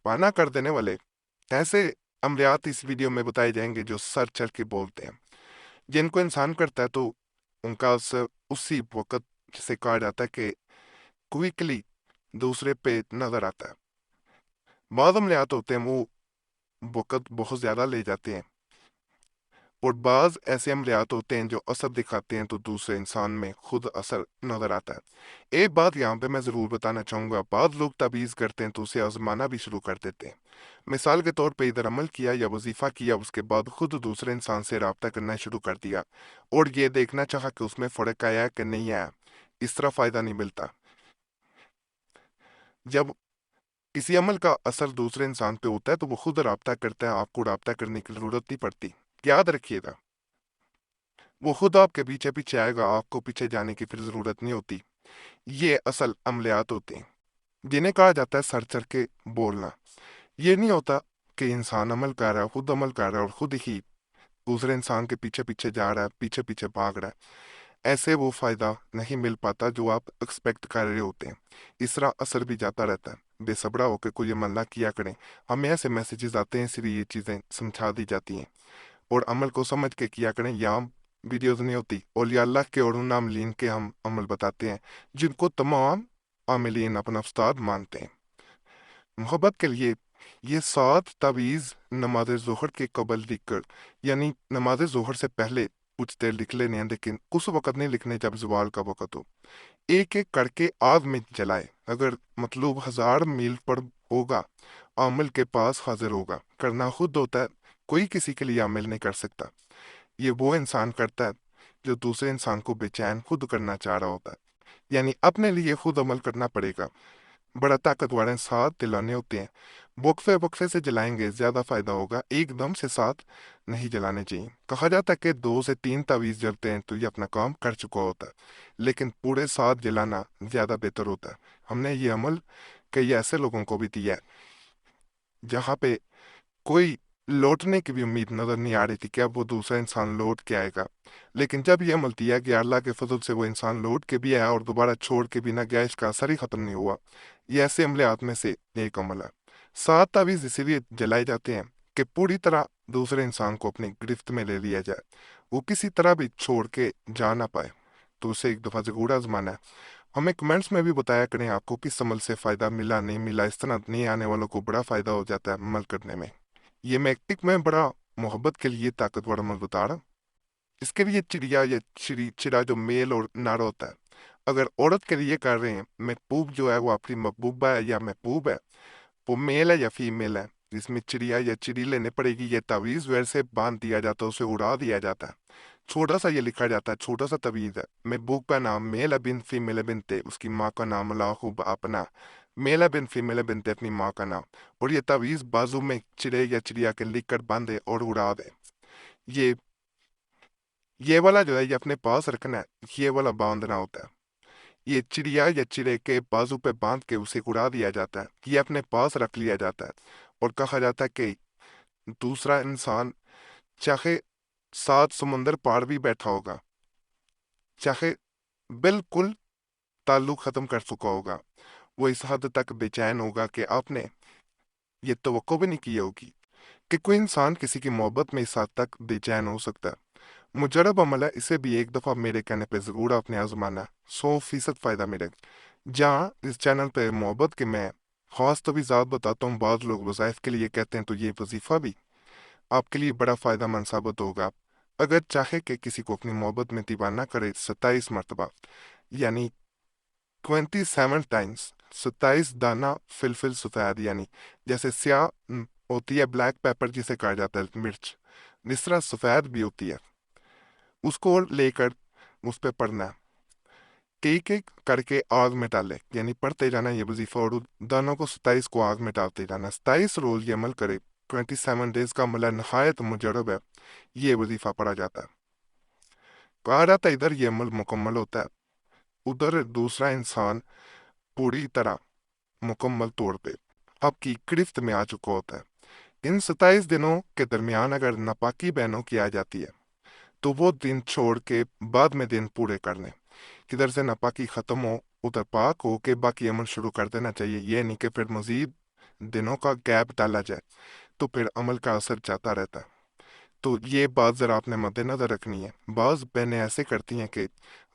पाना कर देने वाले ऐसे अमलियात इस वीडियो में बताए जाएंगे जो सर चढ़ के बोलते हैं, जिनको इंसान करता है तो उनका असर उसी वक्त, जिसे कहा जाता है कि क्विकली दूसरे पे नजर आता है। बाद अमलियात होते हैं वो वक्त बहुत ज्यादा ले जाते हैं, और बाज ऐसे अमलियात होते हैं जो असर दिखाते हैं तो दूसरे इंसान में खुद असर नजर आता है। एक बात यहाँ पे मैं जरूर बताना चाहूंगा, बाद लोग ताबीज करते हैं तो उसे आजमाना भी शुरू कर देते हैं। मिसाल के तौर पे इधर अमल किया या वजीफा किया, उसके बाद खुद दूसरे इंसान से रब्ता करना शुरू कर दिया और ये देखना चाहा कि उसमें फर्क आया कि नहीं आया। इस तरह फायदा नहीं मिलता। जब किसी अमल का असर दूसरे इंसान पे होता है तो वो खुद रब्ता करता है, आपको रब्ता करने की जरूरत नहीं पड़ती। याद रखिएगा, वो खुद आपके पीछे पीछे आएगा, आपको पीछे जाने की फिर जरूरत नहीं होती। ये असल अमलियात होते हैं जिन्हें कहा जाता है सर चढ़ के बोलना। ये नहीं होता कि इंसान अमल कर रहा है, खुद अमल कर रहा है और खुद ही दूसरे इंसान के पीछे पीछे जा रहा है, पीछे पीछे भाग रहा है। ऐसे वो फायदा नहीं मिल पाता जो आप एक्सपेक्ट कर रहे होते हैं। इस तरह असर भी जाता रहता है। बेसब्रा होकर कोई अमल ना किया करें। हमें ऐसे मैसेजेस आते हैं, इसलिए ये चीज़ें समझा दी जाती हैं, और अमल को समझ के किया करें। यहाँ वीडियोज नहीं होती, औलिया अल्लाह के और उन आमलीन के हम अमल बताते हैं जिनको तमाम आमिलीन अपना उस्ताद मानते हैं। मोहब्बत के लिए ये 7 तावीज़ नमाज ज़ोहर के कबल लिखकर, यानी नमाज ज़ोहर से पहले कुछ देर लिख लेने हैं, लेकिन उस वक़्त नहीं लिखने जब ज़वाल का वक़्त हो। एक एक करके आग में जलाए। अगर मतलूब 1000 मील पर होगा, आमिल के पास हाजिर होगा। करना खुद होता है, कोई किसी के लिए आमिल नहीं कर सकता। ये वो इंसान करता है जो दूसरे इंसान को बेचैन खुद करना चाह रहा होता है, यानी अपने लिए खुद अमल करना पड़ेगा। बड़ा ताकतवर है, साथ दिलाने होते हैं। वक्फे वक्फे से जलाएंगे ज्यादा फायदा होगा, एकदम से साथ नहीं जलाने चाहिए। कहा जाता है कि 2 से 3 तावीज जलते हैं तो ये अपना काम कर चुका होता है, लेकिन पूरे साथ जलाना ज्यादा बेहतर होता है। हमने ये अमल कई ऐसे लोगों को भी दिया है जहाँ पे कोई लौटने की भी उम्मीद नजर नहीं आ रही थी कि अब वो दूसरा इंसान लौट के आएगा, लेकिन जब ये अमल दिया गया अल्लाह के फजल से वो इंसान लौट के भी आया और दोबारा छोड़ के भी ना गया, इसका असर ही खत्म नहीं हुआ। ये ऐसे अमलियात में से एक अमल है। 7 तावीज इसीलिए जलाए जाते हैं कि पूरी तरह दूसरे इंसान को अपनी गिरफ्त में ले लिया जाए, वो किसी तरह भी छोड़ के जा ना पाए। तो उसे एक दफा जरूर आजमाना है। हमें कमेंट्स में भी बताया करें आपको किस अमल से फायदा मिला नहीं मिला। इस तरह नहीं आने वालों को बड़ा फायदा हो जाता है अमल करने में। ये मैं एक में बड़ा मोहब्बत के लिए ताकतवर अमल बता रहा। इसके लिए चिड़िया या चिड़ा जो मेल और नर होता है, अगर औरत के लिए कर रहे हैं, महबूब जो है वो आपकी महबूबा है या महबूब है, वो मेल है या फीमेल है, जिसमें चिड़िया या चिड़ी लेने पड़ेगी। ये तावीज वैसे बांध दिया जाता है, उसे उड़ा दिया जाता है। छोटा सा ये लिखा जाता है, छोटा सा तवीज है। महबूब का नाम मेल है बिन फीमेल है बिनते, उसकी माँ का नाम अल्लाहू अपना। मेल है बिन फीमेल है बिनते, अपनी माँ का नाम। और ये तवीज बाजू में चिड़े या चिड़िया के लिख कर बांधे और उड़ा दे। ये ये वाला जो है ये अपने पास रखना है, ये वाला बांधना होता है। ये चिड़िया या चिड़े के बाजू पे बांध के उसे उड़ा दिया जाता है, ये अपने पास रख लिया जाता है। और कहा जाता है कि दूसरा इंसान चाहे 7 समुंदर पार भी बैठा होगा, चाहे बिल्कुल ताल्लुक खत्म कर चुका होगा, वो इस हद तक बेचैन होगा कि आपने ये तवक्को भी नहीं की होगी कि कोई इंसान किसी की मोहब्बत में इस हद तक बेचैन हो सकता है। मुजरब अमल है, इसे भी एक दफा मेरे कहने पे जरूर आपने आजमाना। 100% फायदा मिलेगा। जहाँ इस चैनल पे मोहब्बत के मैं खास तो भी ज़्यादा बताता हूँ, बाद लोग वज़ाइफ के लिए कहते हैं, तो ये वजीफा भी आपके लिए बड़ा फायदा मंद साबित होगा। अगर चाहे कि किसी को अपनी मोहब्बत में दीवाना करे 27 मरतबा, यानी 27 टाइम्स, 27 दाना फिलफिल सफेद, यानी जैसे स्याह होती है ब्लैक पेपर जिसे कहा जाता है मिर्च, इस तरह सफेद भी होती है, उसको लेकर उस पर पढ़ना है। एक एक करके आग में डाले, यानी पढ़ते जाना ये वजीफा, और दानों को 27 को आग में डालते जाना। 27 रोज ये अमल करे। 27 डेज का अमल है, नहायत मुजरब है। ये वजीफा पढ़ा जाता है। कहा जाता है इधर ये अमल मुकम्मल होता है, उधर दूसरा इंसान पूरी तरह मुकम्मल तौर पे आपकी गिरफ्त में आ चुका होता है। इन 27 दिनों के दरमियान अगर नापाकी बहनों की आ जाती है तो वो दिन छोड़ के बाद में दिन पूरे कर लें। किधर से नापाकी खत्म हो उधर पाक हो के बाकी अमल शुरू कर देना चाहिए। ये नहीं कि फिर मजीद दिनों का गैप डाला जाए तो फिर अमल का असर जाता रहता है। तो ये बात ज़रा आपने मद्देनज़र रखनी है। बाज़ बहनें ऐसे करती हैं कि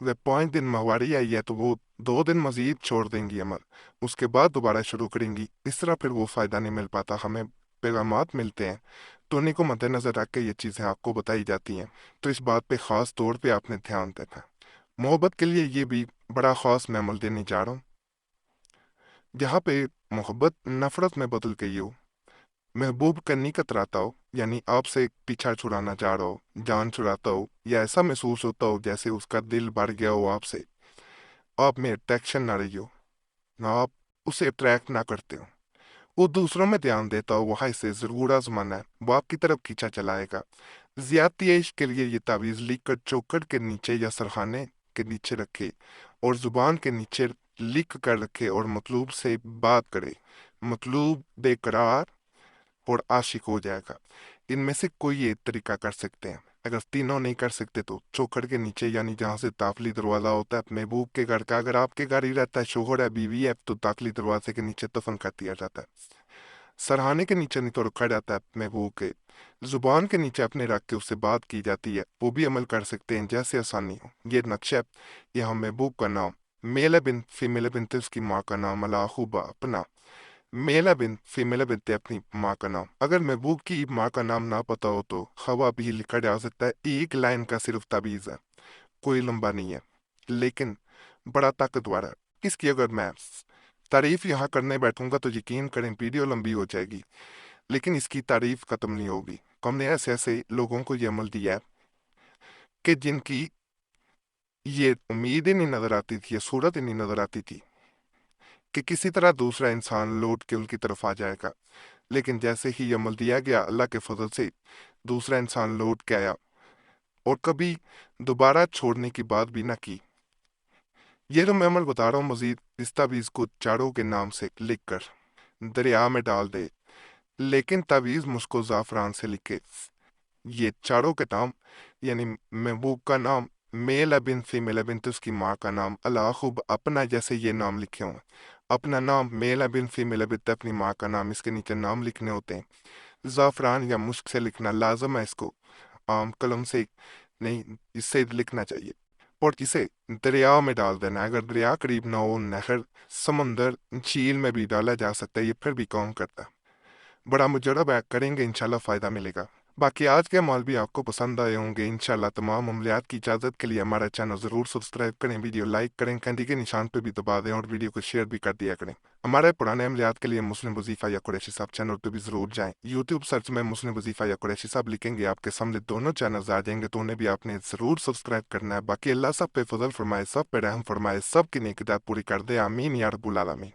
वह 5 दिन माहवारी आई है तो वो 2 दिन मज़ीद छोड़ देंगी अमल, उसके बाद दोबारा शुरू करेंगी। इस तरह फिर वो फ़ायदा नहीं मिल पाता। हमें पैगामात मिलते हैं तो उन्हीं को मद्देनज़र रख के ये चीज़ें आपको बताई जाती हैं। तो इस बात पे ख़ास तौर पे आपने ध्यान देना है। मोहब्बत के लिए ये भी बड़ा ख़ास मैं अमल देने जा रहा हूँ, जहाँ पे मोहब्बत नफ़रत में बदल गई हो, महबूब करनी कतराता हो, यानी आपसे पीछा छुड़ाना चाह रहा हो, जान छुड़ाता हो, या ऐसा महसूस होता हो जैसे उसका दिल भर गया हो आपसे, आप में अट्रैक्शन ना रही हो, ना आप उसे अट्रैक्ट ना करते हो, वो दूसरों में ध्यान देता हो, वहाँ इसे ज़रूर आजमाना है, वो आपकी तरफ खींचा चलाएगा। ज्यादती इश्क के लिए ये तावीज़ लिख कर चौखट के नीचे या सरखाने के नीचे रखे और जुबान के नीचे लिख कर रखे और मतलूब से बात करे। मतलूब बेकरार और आशिक हो जाएगा। इनमें से कोई एक तरीका कर सकते हैं। अगर तीनों नहीं कर सकते तो चौखट के नीचे, यानी जहाँ से दाखिली दरवाज़ा होता है महबूब के घर का, अगर आपके घर ही रहता है, शोहर है, बीवी है, तो दाखिली दरवाजे के नीचे दफन कर दिया जाता है। सरहाने के नीचे नहीं तो रखा जाता है महबूब के, जुबान के नीचे अपने रख के उससे बात की जाती है। वो भी अमल कर सकते हैं जैसे आसानी हो। ये नक्शा, यहाँ महबूब का नाम, मेल बिन फीमेल बिन उसकी माँ का नाम, अलाहुबा अपना, मेल बिन फीमेल बिन अपनी माँ का नाम। अगर महबूब की माँ का नाम ना पता हो तो खवा भी लिखा जा सकता है। एक लाइन का सिर्फ ताबीज़ है, कोई लंबा नहीं है, लेकिन बड़ा ताकतवर है। इसकी अगर मैं तारीफ यहाँ करने बैठूंगा तो यकीन करें वीडियो लंबी हो जाएगी, लेकिन इसकी तारीफ खत्म नहीं होगी। हमने ऐसे ऐसे लोगों को ये अमल दिया है कि जिनकी ये उम्मीद ही नहीं नजर आती थी, ये सूरत ही नहीं नजर आती थी कि किसी तरह दूसरा इंसान लौट के उनकी तरफ आ जाएगा। लेकिन जैसे ही ये अमल दिया गया, अल्लाह के फजल से दूसरा इंसान लौट के आया और कभी दोबारा छोड़ने की बात भी ना की। ये जो मैं अमल बता रहा हूँ, मजीद इस तावीज़ को चारों के नाम से लिख कर दरिया में डाल दे, लेकिन तावीज़ मुझको ज़ाफ़रान से लिखे। ये चारों के नाम, यानी महबूब का नाम, मेल बिन फीमेल बिन उसकी माँ का नाम, अलाहुब अपना, जैसे ये नाम लिखे हुए, अपना नाम, मेल बिन फीमेल बिन अपनी माँ का नाम, इसके नीचे नाम लिखने होते हैं। ज़ाफ़रान या मुश्क से लिखना लाजम है, इसको आम कलम से नहीं, इससे लिखना चाहिए। और इसे दरिया में डाल देना है। अगर दरिया करीब ना हो, नहर, समंदर, झील में भी डाला जा सकता है, ये फिर भी काम करता है। बड़ा मुजरब है, करेंगे इंशाल्लाह फ़ायदा मिलेगा। बाकी आज के अमाल भी आपको पसंद आए होंगे इंशाल्लाह। तमाम अमलियात की इजाज़त के लिए हमारा चैनल ज़रूर सब्सक्राइब करें, वीडियो लाइक करें, घंटी के निशान पर भी दबा दें और वीडियो को शेयर भी कर दिया करें। हमारे पुराने अमलियात के लिए मुस्लिम वजीफ़ा या कुरैशी साहब चैनल पर भी ज़रूर जाएं। यूट्यूब सर्च में मुस्लिम वजीफ़ा या कुरैशी साहब लिखेंगे, आपके सामने दोनों चैनल्स आ जाएंगे, तो उन्हें भी आपने ज़रूर सब्सक्राइब करना है। बाकी अल्लाह सब पे फजल फरमाए, सब पे रहम फरमाए, सब की नेकी पूरी कर दे। आमीन या रब्बुल आलमीन।